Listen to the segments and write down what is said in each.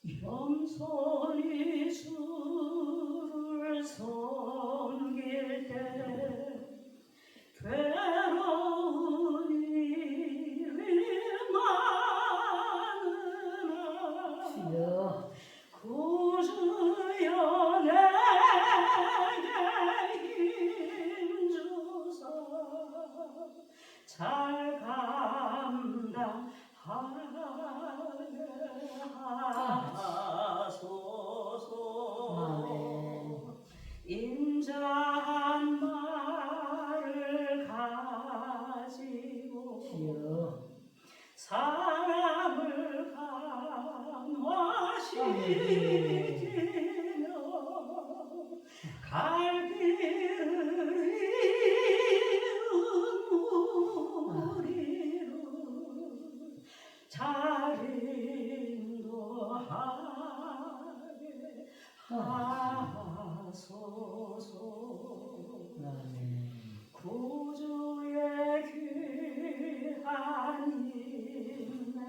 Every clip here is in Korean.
염소리 주를 섬길 때 괴로운 일이 많으나 주여 구주여 내게 힘주사 잘 감당하게 하소서. 인자한 말을 가지고 주여 사람을 감화시키며 갈 길을 이은 우리를 잘 인도하게 하소서. 구주의 귀한 인내를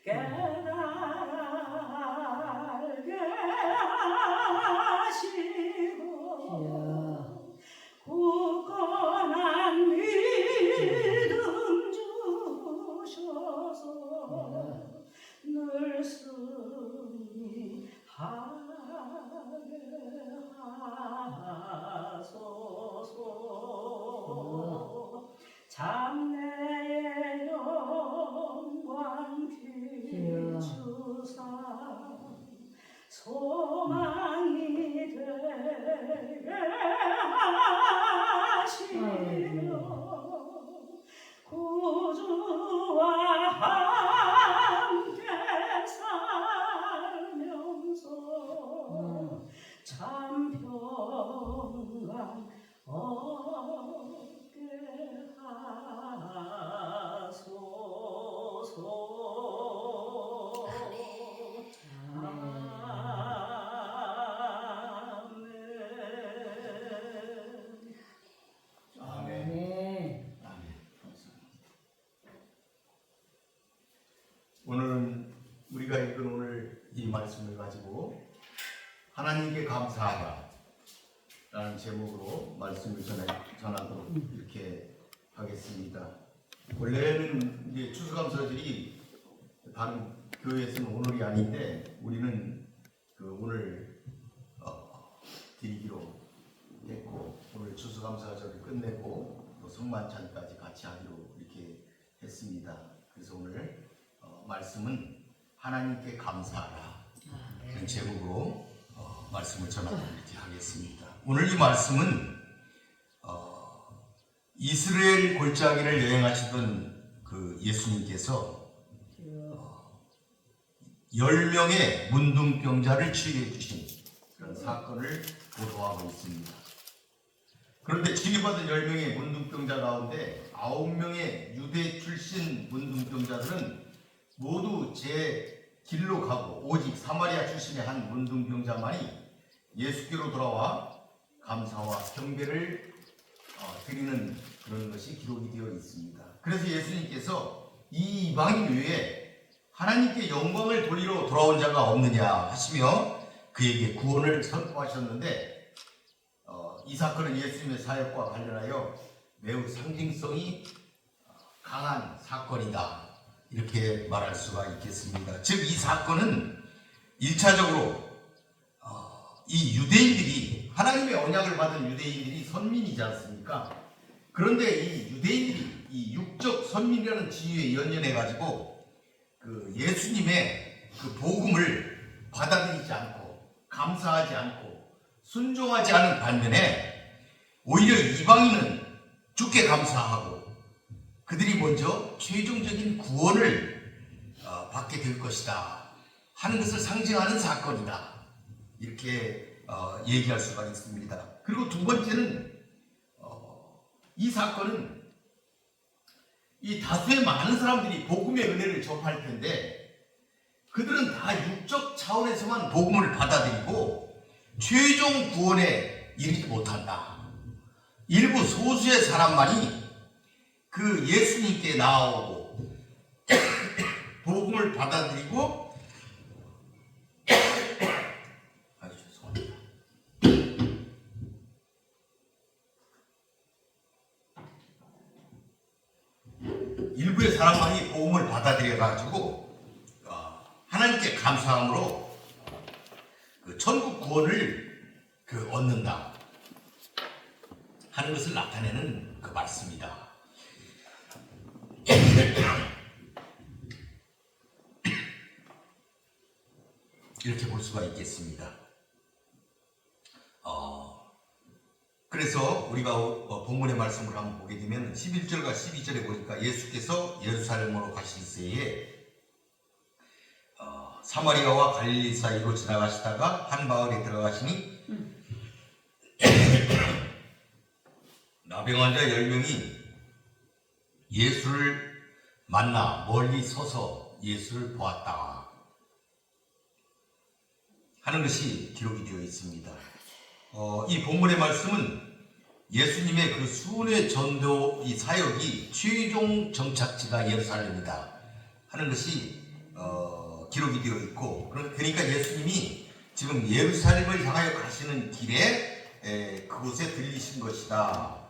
깨달게 하시고 굳건한 믿음 주셔서 늘 승리하게 하소서. 장래의 영광 비추사 소망이 되게 하시며 구주와 함께 살면서 참 평강 얻게 하소서. 아멘. 오늘은 우리가 읽은 오늘 이 말씀을 가지고 하나님께 감사하라 라는 제목으로 말씀을 전하도록 이렇게 하겠습니다. 원래는 이제 추수감사절이 다른 교회에서는 오늘이 아닌데 우리는 그 오늘 드리기로 했고 오늘 추수감사절을 끝내고 또 성만찬까지 같이 하기로 이렇게 했습니다. 그래서 오늘 말씀은 하나님께 감사하라 그런 제목으로 말씀을 전하도록 이렇게 하겠습니다. 오늘 이 말씀은 이스라엘 골짜기를 여행하시던 그 예수님께서 10명의 문둥병자를 치유해 주신 그런 사건을 보도하고 있습니다. 그런데 치유받은 10명의 문둥병자 가운데 9명의 유대 출신 문둥병자들은 모두 제 길로 가고 오직 사마리아 출신의 한 문둥병자만이 예수께로 돌아와 감사와 경배를 드리는 그런 것이 기록이 되어 있습니다. 그래서 예수님께서 이 이방인 외에 하나님께 영광을 돌리러 돌아온 자가 없느냐 하시며 그에게 구원을 선포하셨는데 이 사건은 예수님의 사역과 관련하여 매우 상징성이 강한 사건이다 이렇게 말할 수가 있겠습니다. 즉 이 사건은 1차적으로 이 유대인들이 하나님의 언약을 받은 유대인들이 선민이지 않습니까? 그런데 이 유대인들이 이 육적 선민이라는 지위에 연연해 가지고 그 예수님의 그 복음을 받아들이지 않고 감사하지 않고 순종하지 않은 반면에 오히려 이방인은 주께 감사하고 그들이 먼저 최종적인 구원을 받게 될 것이다 하는 것을 상징하는 사건이다 이렇게 얘기할 수가 있습니다. 그리고 두 번째는 이 사건은 이 다수의 많은 사람들이 복음의 은혜를 접할 텐데 그들은 다 육적 차원에서만 복음을 받아들이고 최종 구원에 이르지 못한다. 일부 소수의 사람만이 그 예수님께 나아오고 복음을 받아들이고 일부의 사람만이 복음을 받아들여 가지고 하나님께 감사함으로 그 천국 구원을 얻는다 하는 것을 나타내는 그 말씀이다. 이렇게 볼 수가 있겠습니다. 그래서 우리가 본문의 말씀을 한번 보게 되면 11절과 12절에 보니까 예수께서 예루살렘으로 가실 새에 사마리아와 갈릴리 사이로 지나가시다가 한 마을에 들어가시니 나병 환자 10명이 예수를 만나 멀리 서서 예수를 보았다 하는 것이 기록이 되어 있습니다. 이 본문의 말씀은 예수님의 그 수훈의 전도 이 사역이 최종 정착지가 예루살렘이다 하는 것이 기록이 되어 있고, 그러니까 예수님이 지금 예루살렘을 향하여 가시는 길에 그곳에 들리신 것이다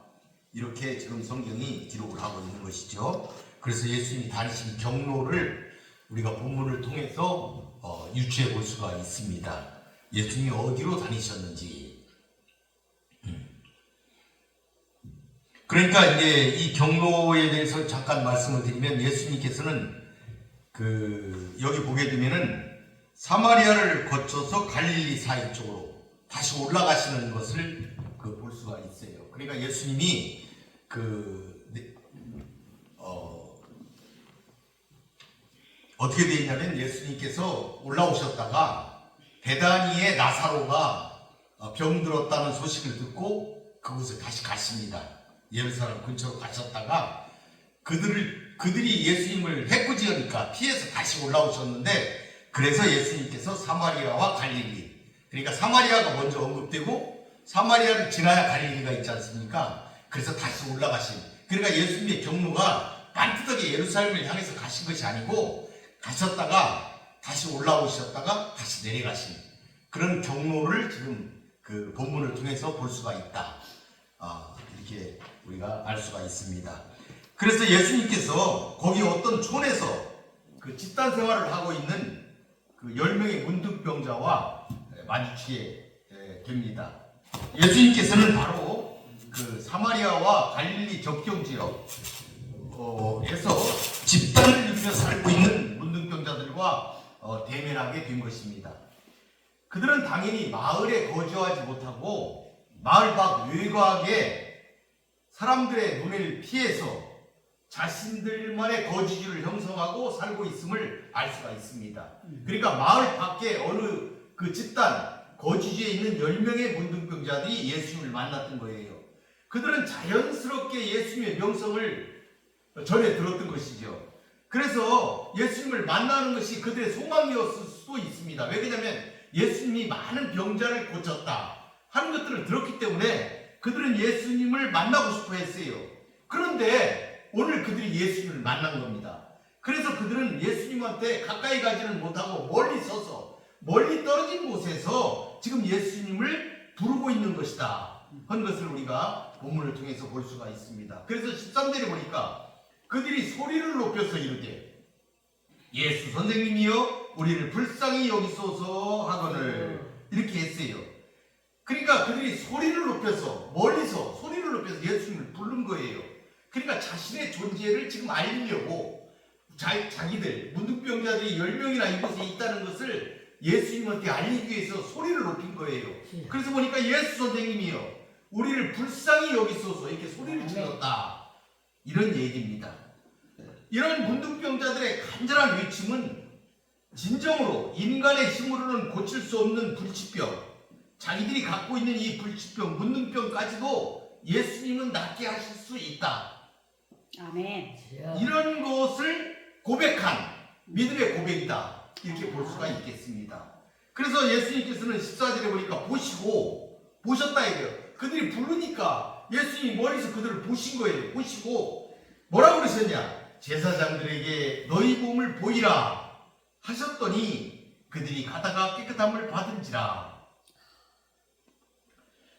이렇게 지금 성경이 기록을 하고 있는 것이죠. 그래서 예수님이 다니신 경로를 우리가 본문을 통해서 유추해 볼 수가 있습니다. 예수님이 어디로 다니셨는지. 그러니까 이제 이 경로에 대해서 잠깐 말씀을 드리면, 예수님께서는 여기 보게 되면은 사마리아를 거쳐서 갈릴리 사이 쪽으로 다시 올라가시는 것을 볼 수가 있어요. 그러니까 예수님이 어떻게 되어 있냐면, 예수님께서 올라오셨다가 베다니의 나사로가 병들었다는 소식을 듣고 그곳에 다시 가십니다. 예루살렘 근처로 가셨다가 그들이 예수님을 해코지하니까 피해서 다시 올라오셨는데, 그래서 예수님께서 사마리아와 갈릴리, 그러니까 사마리아가 먼저 언급되고 사마리아를 지나야 갈릴리가 있지 않습니까? 그래서 다시 올라가신, 그러니까 예수님의 경로가 반듯하게 예루살렘을 향해서 가신 것이 아니고 가셨다가 다시 올라오셨다가 다시 내려가신 그런 경로를 지금 그 본문을 통해서 볼 수가 있다. 이렇게 우리가 알 수가 있습니다. 그래서 예수님께서 거기 어떤 촌에서 그 집단 생활을 하고 있는 그 10명의 문둥병자와 마주치게 됩니다. 예수님께서는 바로 그 사마리아와 갈릴리 접경 지역에서 집단을 이루며 살고 있는 문둥병자들과 대면하게 된 것입니다. 그들은 당연히 마을에 거주하지 못하고 마을 밖 외곽에 사람들의 눈을 피해서 자신들만의 거주지를 형성하고 살고 있음을 알 수가 있습니다. 그러니까 마을 밖에 어느 그 집단 거주지에 있는 10명의 문둥병자들이 예수님을 만났던 거예요. 그들은 자연스럽게 예수님의 명성을 전해 들었던 것이죠. 그래서 예수님을 만나는 것이 그들의 소망이었을 수도 있습니다. 왜 그러냐면 예수님이 많은 병자를 고쳤다 하는 것들을 들었기 때문에 그들은 예수님을 만나고 싶어 했어요. 그런데 오늘 그들이 예수님을 만난 겁니다. 그래서 그들은 예수님한테 가까이 가지는 못하고 멀리 서서 멀리 떨어진 곳에서 지금 예수님을 부르고 있는 것이다 하는 것을 우리가 본문을 통해서 볼 수가 있습니다. 그래서 13절에 보니까 그들이 소리를 높여서 이르되 예수 선생님이여 우리를 불쌍히 여기소서 하거늘 이렇게 했어요. 그러니까 그들이 소리를 높여서 멀리서 소리를 높여서 예수님을 부른 거예요. 그러니까 자신의 존재를 지금 알리려고 자기들 문둥병자들이 10명이나 이곳에 있다는 것을 예수님한테 알리기 위해서 소리를 높인 거예요. 그래서 보니까 예수 선생님이요 우리를 불쌍히 여기소서 이렇게 소리를 질렀다 이런 얘기입니다. 이런 문둥병자들의 간절한 외침은 진정으로 인간의 힘으로는 고칠 수 없는 불치병, 자기들이 갖고 있는 이 불치병, 문둥병까지도 예수님은 낫게 하실 수 있다. 아멘. 이런 것을 고백한 믿음의 고백이다. 이렇게 볼 수가 있겠습니다. 그래서 예수님께서는 14절에 보니까 보셨다 이래요. 그들이 부르니까 예수님이 멀리서 그들을 보신 거예요. 보시고 뭐라고 그러셨냐? 제사장들에게 너희 몸을 보이라 하셨더니 그들이 가다가 깨끗함을 받은지라.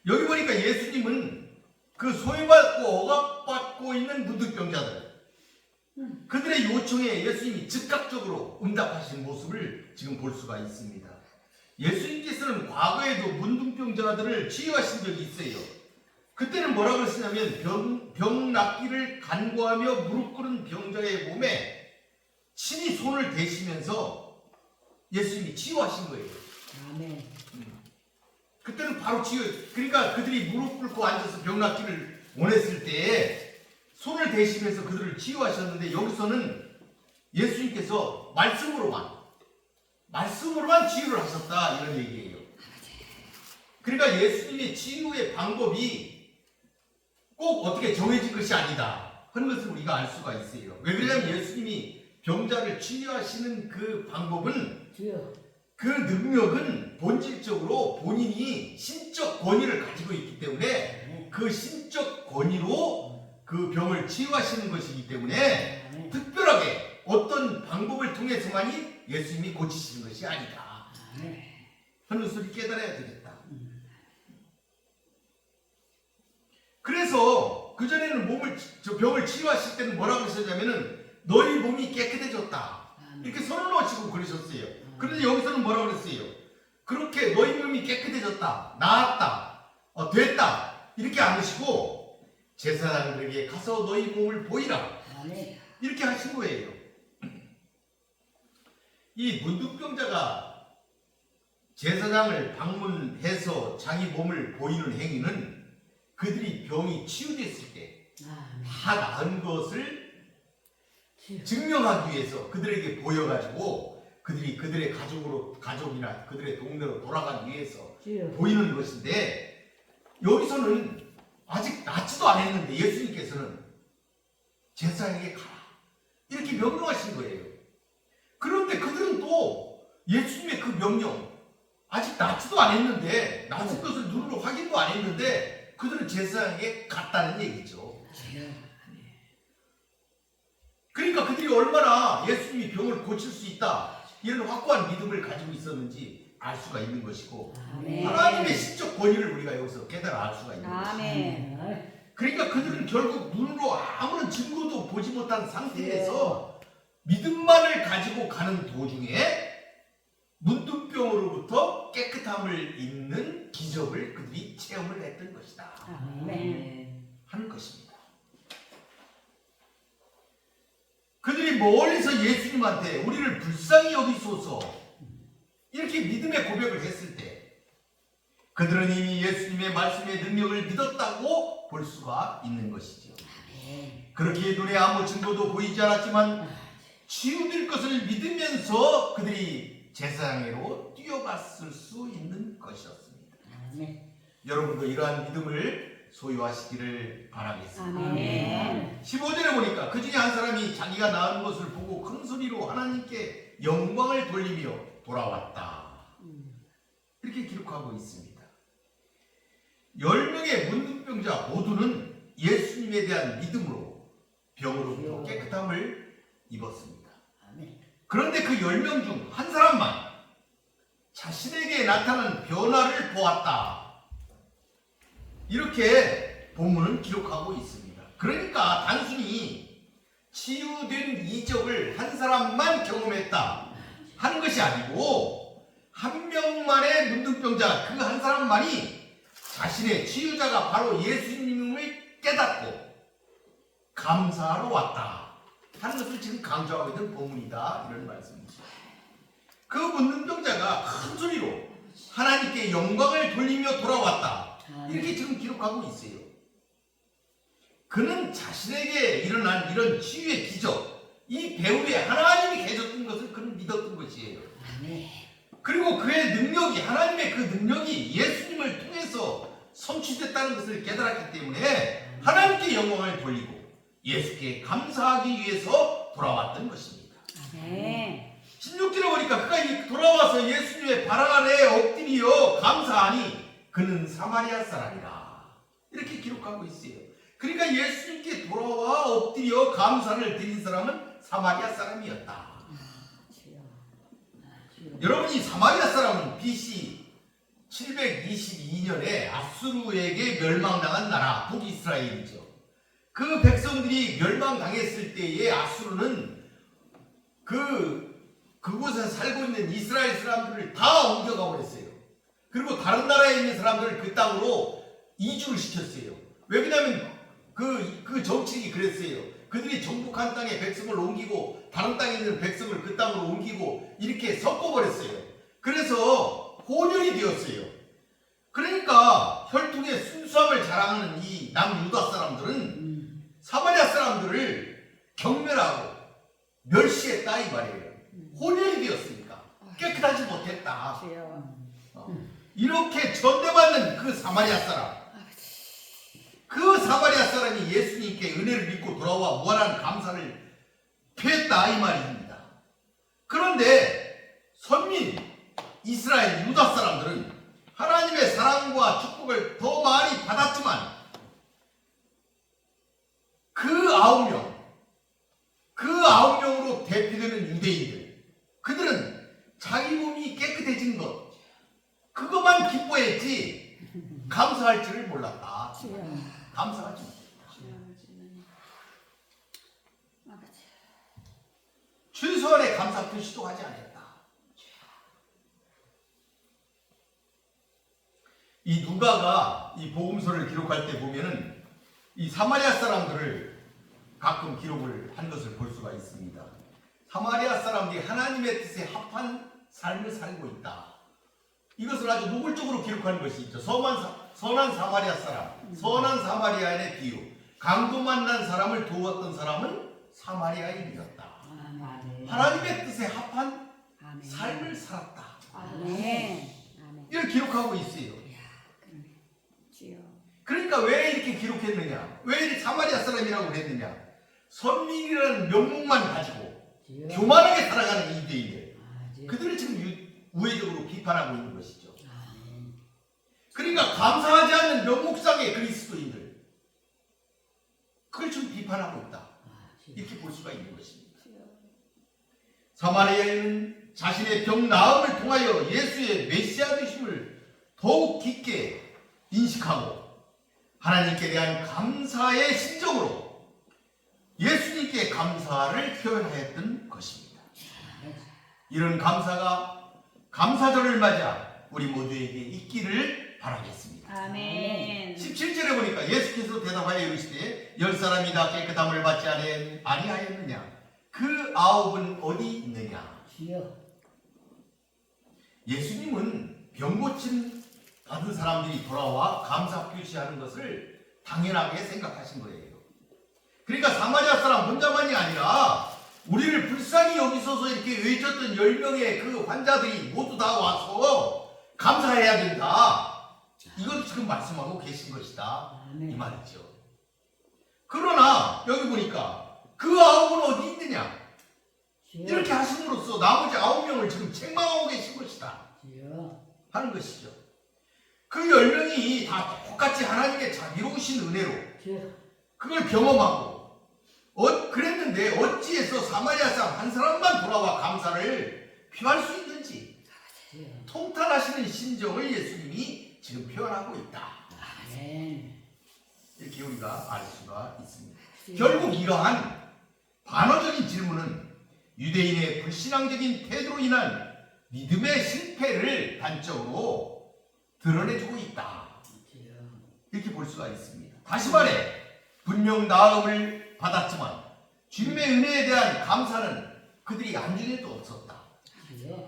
여기 보니까 예수님은 그 소외받고 억압받고 있는 문둥병자들, 그들의 요청에 예수님이 즉각적으로 응답하신 모습을 지금 볼 수가 있습니다. 예수님께서는 과거에도 문둥병자들을 치유하신 적이 있어요. 그때는 뭐라고 그랬냐면 병 낫기를 간구하며 무릎 꿇은 병자의 몸에 친히 손을 대시면서 예수님이 치유하신 거예요. 아멘. 그때는 바로 치유. 그러니까 그들이 무릎 꿇고 앉아서 병 낫기를 원했을 때에 손을 대시면서 그들을 치유하셨는데, 여기서는 예수님께서 말씀으로만 치유를 하셨다, 이런 얘기예요. 그러니까 예수님의 치유의 방법이 꼭 어떻게 정해진 것이 아니다 하는 것을 우리가 알 수가 있어요. 왜 그러냐면 예수님이 병자를 치유하시는 그 방법은, 주여. 그 능력은 본질적으로 본인이 신적 권위를 가지고 있기 때문에 그 신적 권위로 그 병을 치유하시는 것이기 때문에 특별하게 어떤 방법을 통해서만이 예수님이 고치시는 것이 아니다 하는 것을 깨달아야 되겠다. 그래서 그전에는 병을 치유하실 때는 뭐라고 하셨냐면은 너희 몸이 깨끗해졌다 이렇게 선언하시고 그러셨어요. 그런데 여기서는 뭐라고 그랬어요? 그렇게 너희 몸이 깨끗해졌다, 나았다, 됐다 이렇게 안 하시고 제사장들에게 가서 너희 몸을 보이라 이렇게 하신 거예요. 이 문둥병자가 제사장을 방문해서 자기 몸을 보이는 행위는 그들이 병이 치유됐을 때 다 나은 것을 증명하기 위해서 그들에게 보여가지고 그들이 그들의 가족이나 그들의 동네로 돌아가기 위해서 보이는 것인데, 여기서는 아직 낫지도 않았는데 예수님께서는 제사장에게 가라 이렇게 명령하신 거예요. 그런데 그들은 또 예수님의 그 명령, 아직 낫지도 않았는데, 낫은 것을 눈으로 확인도 안 했는데 그들은 제사장에게 갔다는 얘기죠. 그러니까 그들이 얼마나 예수님이 병을 고칠 수 있다 이런 확고한 믿음을 가지고 있었는지 알 수가 있는 것이고, 하나님의 신적 권위를 우리가 여기서 깨달아 알 수가 있는 것이죠. 그러니까 그들은 결국 눈으로 아무런 증거도 보지 못한 상태에서 믿음만을 가지고 가는 도중에 문둥병으로부터 깨끗함을 잇는 기적을 그들이 체험을 했던 것이다 하는 것입니다. 그들이 멀리서 예수님한테 우리를 불쌍히 여기소서 이렇게 믿음의 고백을 했을 때 그들은 이미 예수님의 말씀의 능력을 믿었다고 볼 수가 있는 것이죠. 그렇게 눈에 아무 증거도 보이지 않았지만 치유될 것을 믿으면서 그들이 제사장으로 뛰어갔을 수 있는 것이었습니다. 여러분도 이러한 믿음을 소유하시기를 바라겠습니다. 15절에 보니까 그 중에 한 사람이 자기가 나은 것을 보고 큰 소리로 하나님께 영광을 돌리며 돌아왔다 이렇게 기록하고 있습니다. 10명의 문둥병자 모두는 예수님에 대한 믿음으로 병으로부터 깨끗함을 입었습니다. 그런데 그 10명 중 한 사람만 자신에게 나타난 변화를 보았다 이렇게 본문은 기록하고 있습니다. 그러니까 단순히 치유된 이적을 한 사람만 경험했다 하는 것이 아니고, 한 명만의 문둥병자 그 한 사람만이 자신의 치유자가 바로 예수님을 깨닫고 감사하러 왔다 하는 것을 지금 강조하고 있는 본문이다 이런 말씀입니다. 그 문둥병자가 큰 소리로 하나님께 영광을 돌리며 돌아왔다 이렇게 지금 기록하고 있어요. 그는 자신에게 일어난 이런 치유의 기적, 이 배후에 하나님이 계셨던 것을 그는 믿었던 것이에요. 그리고 그의 능력이, 하나님의 그 능력이 예수님을 통해서 성취됐다는 것을 깨달았기 때문에 하나님께 영광을 돌리고 예수께 감사하기 위해서 돌아왔던 것입니다. 16절에 보니까 그가 돌아와서 예수님의 발 아래 엎드려 감사하니 그는 사마리아 사람이라 이렇게 기록하고 있어요. 그러니까 예수님께 돌아와 엎드려 감사를 드린 사람은 사마리아 사람이었다. 여러분, 이 사마리아 사람은 BC 722년에 아수르에게 멸망당한 나라 북이스라엘이죠. 그 백성들이 멸망당했을 때에 아수르는 그곳에 살고 있는 이스라엘 사람들을 다 옮겨가 버렸어요. 그리고 다른 나라에 있는 사람들을 그 땅으로 이주를 시켰어요. 왜 그러냐면 그 정책이 그랬어요. 그들이 정복한 땅에 백성을 옮기고 다른 땅에 있는 백성을 그 땅으로 옮기고 이렇게 섞어버렸어요. 그래서 혼혈이 되었어요. 그러니까 혈통의 순수함을 자랑하는 이 남유다 사람들은 사마리아 사람들을 경멸하고 멸시했다 이 말이에요. 혼혈이 되었으니까 깨끗하지 못했다. 이렇게 전대받는 그 사마리아 사람, 그 사마리아 사람이 예수님께 은혜를 믿고 돌아와 무한한 감사를 표했다 이 말입니다. 그런데 선민 이스라엘 유다 사람들은 하나님의 사랑과 축복을 더 많이 받았지만 그 아홉 명으로 대표되는 유대인들, 그들은 자기 몸이 깨끗해진 것 그것만 기뻐했지 감사할 줄을 몰랐다. 감사하지 못했다. 최소한의 감사 표시도 하지 않았다. 이 누가가 이 복음서를 기록할 때 보면은 이 사마리아 사람들을 가끔 기록을 한 것을 볼 수가 있습니다. 사마리아 사람들이 하나님의 뜻에 합한 삶을 살고 있다. 이것을 아주 노골적으로 기록하는 것이 있죠. 선한 사마리아 사람, 선한 사마리아인의 비유. 강도 만난 사람을 도왔던 사람은 사마리아인이었다. 하나님의 뜻에 합한 삶을 살았다. 이걸 기록하고 있어요. 그러니까 왜 이렇게 기록했느냐? 왜 이렇게 사마리아 사람이라고 그랬느냐? 선민이라는 명목만 가지고 교만하게 살아가는 이 유대인들, 그들을 지금 우회적으로 비판하고 있는 것이죠. 그러니까 감사하지 않는 명목상의 그리스도인들, 그걸 지금 비판하고 있다. 이렇게 볼 수가 있는 것입니다. 사마리아인은 자신의 병 나음을 통하여 예수의 메시아 되심을 더욱 깊게 인식하고 하나님께 대한 감사의 심정으로 예수님께 감사를 표현하였던 것입니다. 이런 감사가 감사절을 맞아 우리 모두에게 있기를 바라겠습니다. 아멘. 17절에 보니까 예수께서 대답하여 이르시되 10사람이 다 깨끗함을 받지 아니하였느냐? 그 9은 어디 있느냐? 예수님은 병고침 받은 사람들이 돌아와 감사 표시하는 것을 당연하게 생각하신 거예요. 그러니까 사마리아 사람 혼자만이 아니라 우리를 불쌍히 여기소서 이렇게 외쳤던 10명의 그 환자들이 모두 다 와서 감사해야 된다. 이걸 지금 말씀하고 계신 것이다. 이 말이죠. 그러나 여기 보니까 그 9은 어디 있느냐? 이렇게 하심으로써 나머지 9명을 지금 책망하고 계신 것이다. 하는 것이죠. 그 10명이 다 똑같이 하나님의 자비로우신 은혜로 그걸 경험하고 그랬는데 어찌해서 사마리아 사람 한 사람만 돌아와 감사를 표할 수 있는지 통탄하시는 심정을 예수님이 지금 표현하고 있다. 이렇게 우리가 알 수가 있습니다. 결국 이러한 반어적인 질문은 유대인의 불신앙적인 태도로 인한 믿음의 실패를 단적으로 드러내주고 있다. 이렇게 볼 수가 있습니다. 다시 말해 분명 나음을 받았지만 주님의 은혜에 대한 감사는 그들이 안중에도 없었다.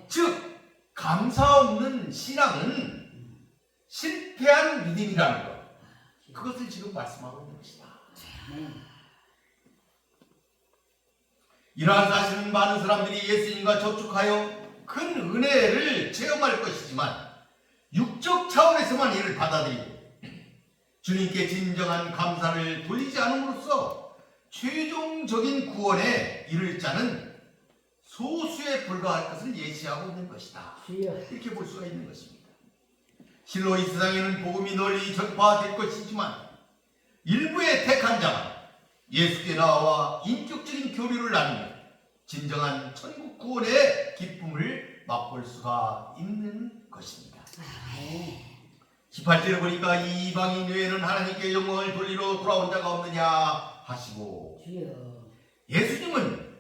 즉 감사 없는 신앙은 실패한 믿음이라는 것, 그것을 지금 말씀하고 있는 것이다. 이러한 사실은 많은 사람들이 예수님과 접촉하여 큰 은혜를 체험할 것이지만 육적 차원에서만 이를 받아들이고 주님께 진정한 감사를 돌리지 않음으로써 최종적인 구원에 이를 자는 소수에 불과할 것을 예시하고 있는 것이다. 이렇게 볼 수가 있는 것입니다. 실로 이 세상에는 복음이 널리 전파될 것이지만 일부의 택한 자가 예수께 나와 인격적인 교류를 나누며 진정한 천국 구원의 기쁨을 맛볼 수가 있는 것입니다. 18절에 보니까 이 이방인 외에는 하나님께 영광을 돌리러 돌아온 자가 없느냐 하시고 주여. 예수님은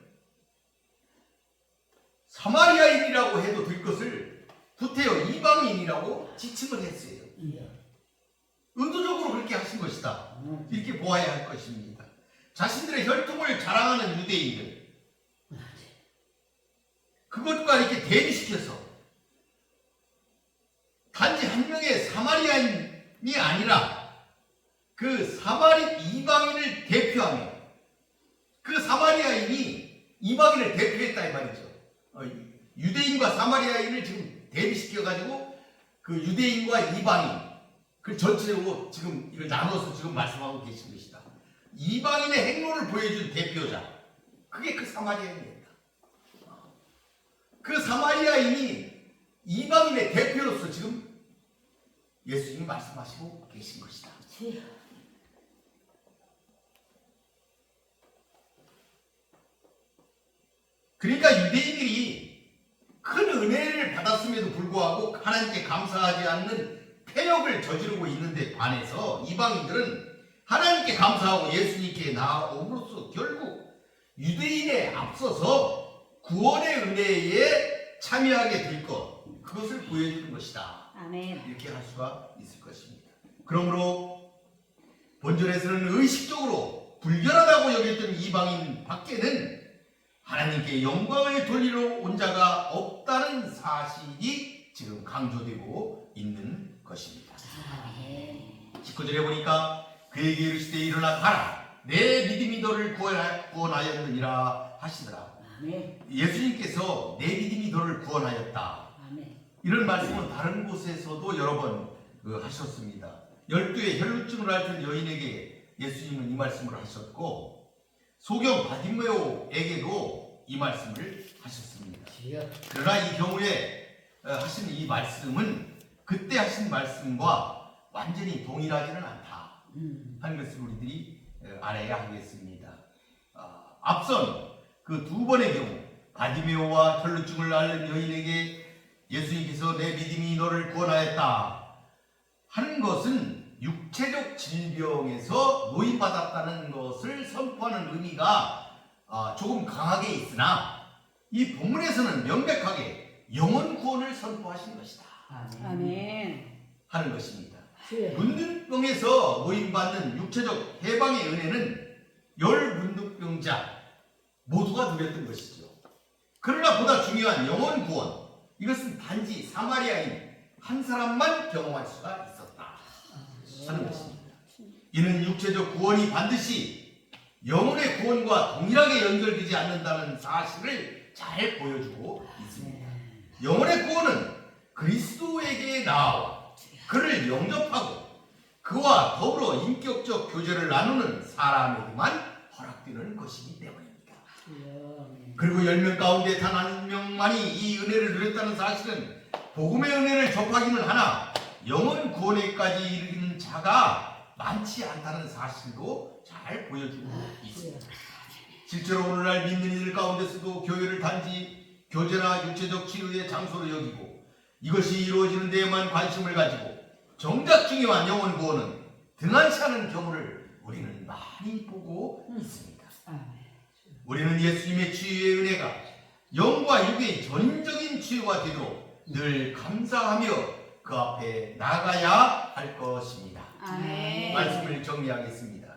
사마리아인이라고 해도 될 것을 구태여 이방인이라고 지칭을 했어요. 주여. 의도적으로 그렇게 하신 것이다. 이렇게 보아야 할 것입니다. 자신들의 혈통을 자랑하는 유대인들, 그것과 이렇게 대비시켜서 단지 한 명의 사마리아인이 아니라 그 이방인을 대표하며 그 사마리아인이 이방인을 대표했다 이 말이죠. 유대인과 사마리아인을 지금 대비시켜가지고 그 유대인과 이방인 그 전체로 지금 이걸 나눠서 지금 말씀하고 계신 것이다. 이방인의 행로를 보여준 대표자, 그게 그 사마리아인이었다. 그 사마리아인이 이방인의 대표로서 지금 예수님이 말씀하시고 계신 것이다. 주여. 그러니까 유대인들이 큰 은혜를 받았음에도 불구하고 하나님께 감사하지 않는 패역을 저지르고 있는데 반해서 이방인들은 하나님께 감사하고 예수님께 나아옴으로써 결국 유대인에 앞서서 구원의 은혜에 참여하게 될 것, 그것을 보여주는 것이다. 아멘. 이렇게 할 수가 있을 것입니다. 그러므로 본절에서는 의식적으로 불결하다고 여겼던 이방인 밖에는 하나님께 영광을 돌리러 온 자가 없다는 사실이 지금 강조되고 있는 것입니다. 19절에 보니까 그에게 이르시되 일어나 가라, 내 믿음이 너를 구원하였느니라 하시더라. 아멘. 예수님께서 내 믿음이 너를 구원하였다, 아멘. 이런 말씀은 다른 곳에서도 여러 번 하셨습니다. 12의 혈루증을 앓던 여인에게 예수님은 이 말씀을 하셨고 소경 바디메오에게도 이 말씀을 하셨습니다. 주여. 그러나 이 경우에 하신 이 말씀은 그때 하신 말씀과 완전히 동일하지는 않다 하는 것을 우리들이 알아야 하겠습니다. 앞선 그 두 번의 경우 바디메오와 혈루증을 앓는 여인에게 예수님께서 내 믿음이 너를 구원하였다 하는 것은 육체적 질병에서 노인받았다는 것을 선포하는 의미가 조금 강하게 있으나 이 본문에서는 명백하게 영혼 구원을 선포하신 것이다 아멘. 하는 것입니다. 주여. 문둥병에서 노인받는 육체적 해방의 은혜는 열 문둥병자 모두가 누렸던 것이죠. 그러나 보다 중요한 영혼 구원, 이것은 단지 사마리아인 한 사람만 경험할 수가 있었다 하는 것입니다. 이는 육체적 구원이 반드시 영혼의 구원과 동일하게 연결되지 않는다는 사실을 잘 보여주고 있습니다. 영혼의 구원은 그리스도에게 나아와 그를 영접하고 그와 더불어 인격적 교제를 나누는 사람에게만 허락되는 것이기 때문입니다. 그리고 10명 가운데 단 한 명만이 이 은혜를 누렸다는 사실은 복음의 은혜를 접하기는 하나 영혼 구원에까지 이르는 자가 많지 않다는 사실도 잘 보여주고 있습니다. 실제로 오늘날 믿는 이들 가운데서도 교회를 단지 교제나 육체적 치유의 장소로 여기고 이것이 이루어지는 데에만 관심을 가지고 정작 중요한 영혼 구원은 등한시하는 경우를 우리는 많이 보고 있습니다. 우리는 예수님의 치유의 은혜가 영과 육의 전적인 치유가 되도록 늘 감사하며 그 앞에 나가야 할 것입니다. 아멘. 말씀을 정리하겠습니다.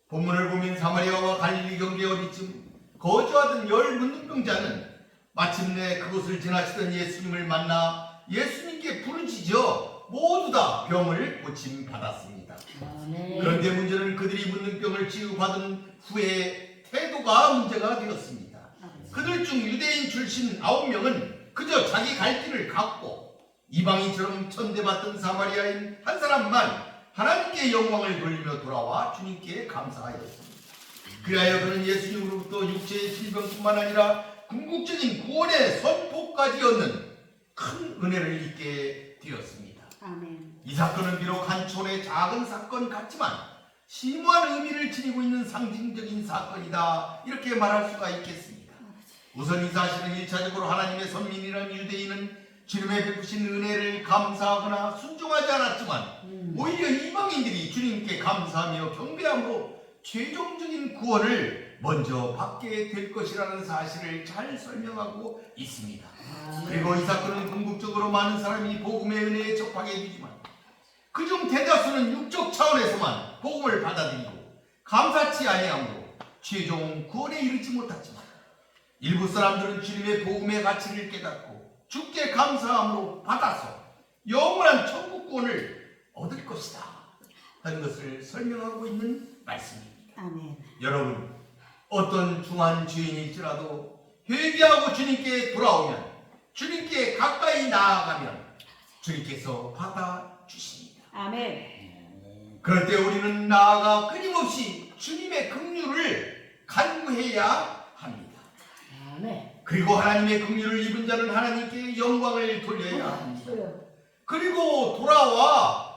본문을 보면 사마리아와 갈릴리 경계 어디쯤 거주하던 열 문둥병자는 마침내 그곳을 지나시던 예수님을 만나 예수님께 부르짖어 모두 다 병을 고침 받았습니다. 그런데 문제는 그들이 문둥병을 치유받은 후에 태도가 문제가 되었습니다. 그들 중 유대인 출신 9명은 그저 자기 갈 길을 갔고 이방인처럼 천대받던 사마리아인 한 사람만 하나님께 영광을 돌리며 돌아와 주님께 감사하였습니다. 그리하여 그는 예수님으로부터 육체의 질병뿐만 아니라 궁극적인 구원의 선포까지 얻는 큰 은혜를 입게 되었습니다. 아멘. 이 사건은 비록 한 촌의 작은 사건 같지만 심오한 의미를 지니고 있는 상징적인 사건이다, 이렇게 말할 수가 있겠습니다. 우선 이 사실은 1차적으로 하나님의 선민이라는 유대인은 주님의 베푸신 은혜를 감사하거나 순종하지 않았지만 오히려 이방인들이 주님께 감사하며 경배함으로 최종적인 구원을 먼저 받게 될 것이라는 사실을 잘 설명하고 있습니다. 그리고 이 사건은 궁극적으로 많은 사람이 복음의 은혜에 접하게 되지만 그중 대다수는 육적 차원에서만 복음을 받아들이고 감사치 아니함으로 최종 구원에 이르지 못하지만 일부 사람들은 주님의 복음의 가치를 깨닫고 주께 감사함으로 받아서 영원한 천국 구원을 얻을 것이다 하는 것을 설명하고 있는 말씀입니다. 아멘. 여러분, 어떤 중한 죄인일지라도 회개하고 주님께 돌아오면, 주님께 가까이 나아가면 주님께서 받아주십니다. 아멘. 그럴 때 우리는 나아가 끊임없이 주님의 긍휼을 간구해야 합니다. 아멘. 그리고 하나님의 긍휼을 입은 자는 하나님께 영광을 돌려야 합니다. 그리고 돌아와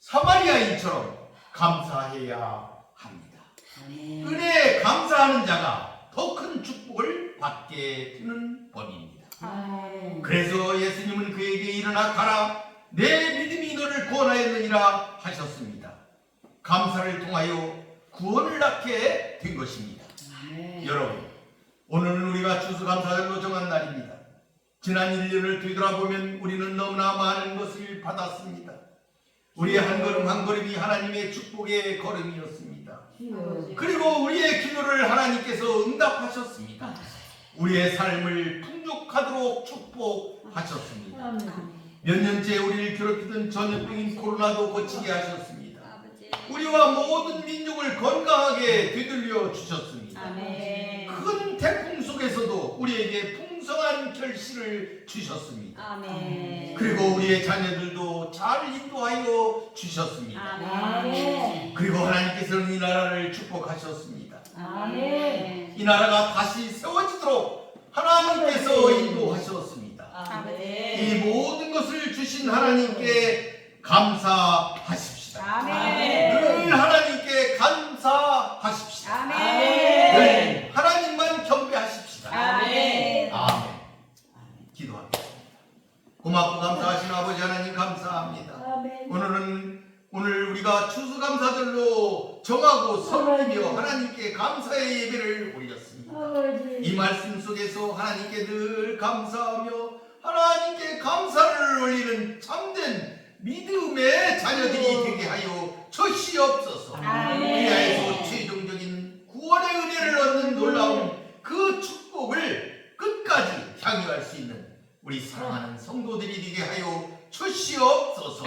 사마리아인처럼 감사해야 합니다. 은혜에 감사하는 자가 더 큰 축복을 받게 되는 법입니다. 아멘. 그래서 예수님은 그에게 일어나 가라, 내 믿음이 너를 구원하였느니라 하셨습니다. 감사를 통하여 구원을 낳게 된 것입니다. 아멘. 여러분, 오늘은 우리가 추수감사절로 정한 날입니다. 지난 1년을 되돌아보면 우리는 너무나 많은 것을 받았습니다. 우리의 한 걸음 한 걸음이 하나님의 축복의 걸음이었습니다. 그리고 우리의 기도를 하나님께서 응답하셨습니다. 우리의 삶을 풍족하도록 축복하셨습니다. 몇 년째 우리를 괴롭히던 전염병인 코로나도 고치게 하셨습니다. 우리와 모든 민족을 건강하게 되돌려 주셨습니다. 아멘. 큰 태풍 속에서도 우리에게 풍성한 결실을 주셨습니다. 아멘. 그리고 우리의 자녀들도 잘 인도하여 주셨습니다. 아멘. 그리고 하나님께서는 이 나라를 축복하셨습니다. 아멘. 이 나라가 다시 세워지도록 하나님께서 인도하셨습니다. 아멘. 이 모든 것을 주신 하나님께 감사하십시다. 아멘. 늘 하나님께 감사하십시다. 아멘. 늘 하나님만 경배하십시다. 아멘. 아멘. 기도하겠습니다. 고맙고 감사하신 아버지 하나님 감사합니다. 오늘 우리가 추수감사절로 정하고 섬기며 하나님께 감사의 예배를 올렸습니다. 이 말씀 속에서 하나님께 늘 감사하며 하나님께 감사를 올리는 참된 믿음의 자녀들이 되게 하여 주시옵소서. 우리에서 최종적인 구원의 은혜를 얻는 놀라운 그 축복을 끝까지 향유할 수 있는 우리 사랑하는 성도들이 되게 하여 주시옵소서.